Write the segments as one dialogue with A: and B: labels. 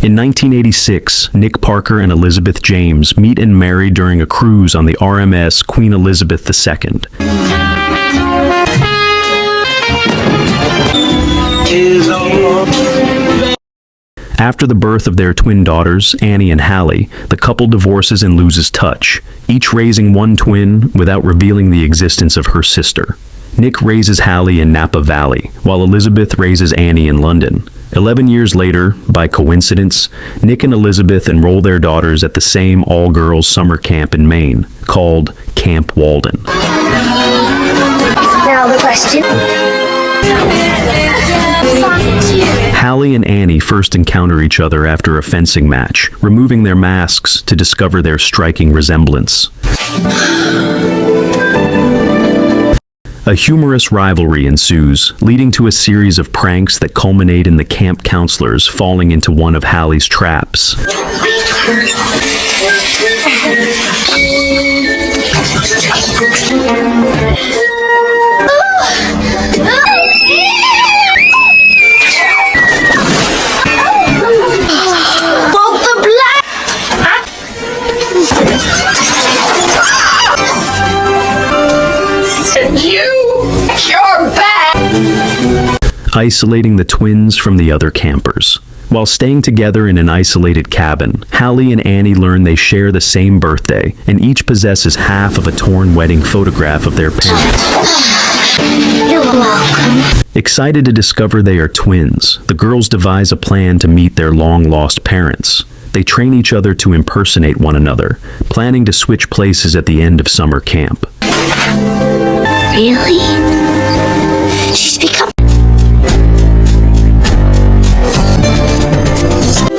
A: In 1986, Nick Parker and Elizabeth James meet and marry during a cruise on the RMS Queen Elizabeth II. After the birth of their twin daughters, Annie and Hallie, the couple divorces and loses touch, each raising one twin without revealing the existence of her sister. Nick raises Hallie in Napa Valley, while Elizabeth raises Annie in London. 11 years later, by coincidence, Nick and Elizabeth enroll their daughters at the same all-girls summer camp in Maine, called Camp Walden.
B: Now the question.
A: Hallie and Annie first encounter each other after a fencing match, removing their masks to discover their striking resemblance. A humorous rivalry ensues, leading to a series of pranks that culminate in the camp counselors falling into one of Hallie's traps. Isolating the twins from the other campers. While staying together in an isolated cabin, Hallie and Annie learn they share the same birthday, and each possesses half of a torn wedding photograph of their parents.
B: You're welcome.
A: Excited to discover they are twins, the girls devise a plan to meet their long-lost parents. They train each other to impersonate one another, planning to switch places at the end of summer camp.
B: Really? She's become...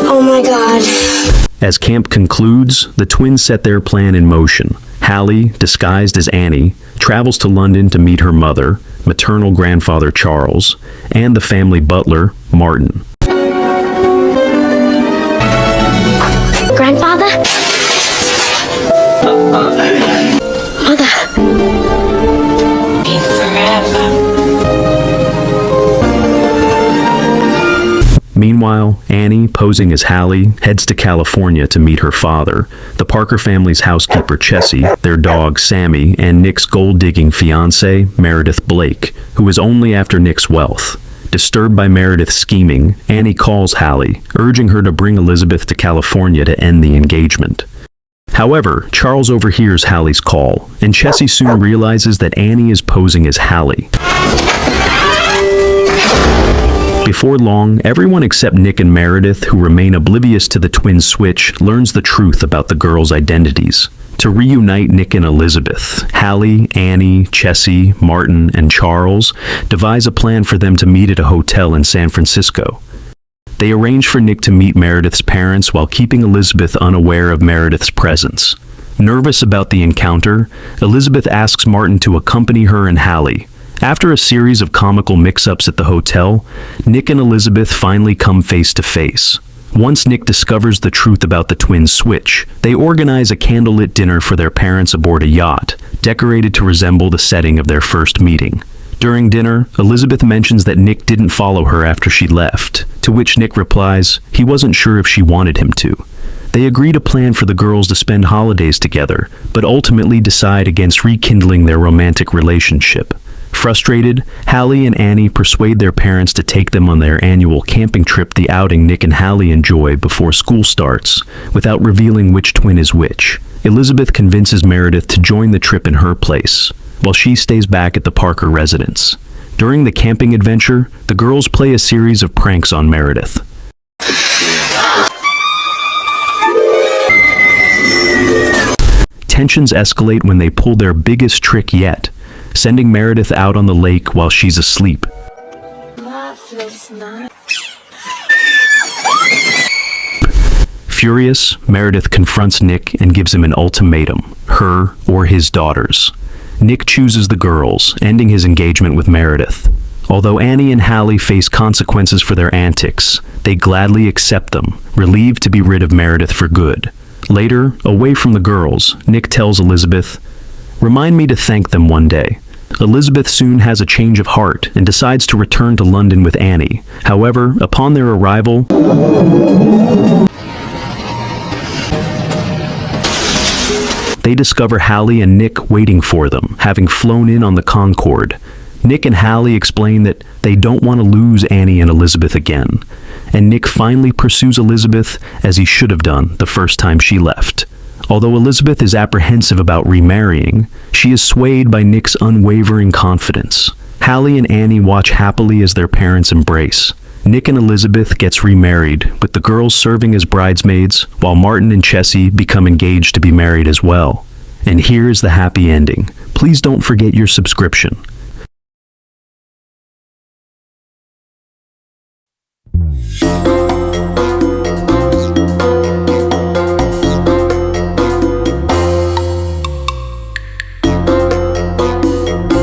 B: Oh my God.
A: As camp concludes, the twins set their plan in motion. Hallie, disguised as Annie, travels to London to meet her mother, maternal grandfather Charles, and the family butler, Martin.
B: Grandfather? Mother.
A: Meanwhile, Annie, posing as Hallie, heads to California to meet her father, the Parker family's housekeeper Chessie, their dog Sammy, and Nick's gold-digging fiancée, Meredith Blake, who is only after Nick's wealth. Disturbed by Meredith's scheming, Annie calls Hallie, urging her to bring Elizabeth to California to end the engagement. However, Charles overhears Hallie's call, and Chessie soon realizes that Annie is posing as Hallie. Before long, everyone except Nick and Meredith, who remain oblivious to the twin switch, learns the truth about the girls' identities. To reunite Nick and Elizabeth, Hallie, Annie, Chessie, Martin, and Charles devise a plan for them to meet at a hotel in San Francisco. They arrange for Nick to meet Meredith's parents while keeping Elizabeth unaware of Meredith's presence. Nervous about the encounter, Elizabeth asks Martin to accompany her and Hallie. After a series of comical mix-ups at the hotel, Nick and Elizabeth finally come face to face. Once Nick discovers the truth about the twins' switch, they organize a candlelit dinner for their parents aboard a yacht, decorated to resemble the setting of their first meeting. During dinner, Elizabeth mentions that Nick didn't follow her after she left, to which Nick replies he wasn't sure if she wanted him to. They agree to plan for the girls to spend holidays together, but ultimately decide against rekindling their romantic relationship. Frustrated, Hallie and Annie persuade their parents to take them on their annual camping trip, the outing Nick and Hallie enjoy before school starts, without revealing which twin is which. Elizabeth convinces Meredith to join the trip in her place, while she stays back at the Parker residence. During the camping adventure, the girls play a series of pranks on Meredith. Tensions escalate when they pull their biggest trick yet, sending Meredith out on the lake while she's asleep. Furious, Meredith confronts Nick and gives him an ultimatum, her or his daughters. Nick chooses the girls, ending his engagement with Meredith. Although Annie and Hallie face consequences for their antics, they gladly accept them, relieved to be rid of Meredith for good. Later, away from the girls, Nick tells Elizabeth, "Remind me to thank them one day. Elizabeth soon has a change of heart and decides to return to London with Annie. However, upon their arrival, they discover Hallie and Nick waiting for them, having flown in on the Concorde. Nick and Hallie explain that they don't want to lose Annie and Elizabeth again, and Nick finally pursues Elizabeth as he should have done the first time she left. Although Elizabeth is apprehensive about remarrying, she is swayed by Nick's unwavering confidence. Hallie and Annie watch happily as their parents embrace. Nick and Elizabeth gets remarried, with the girls serving as bridesmaids, while Martin and Chessie become engaged to be married as well. And here is the happy ending. Please don't forget your subscription.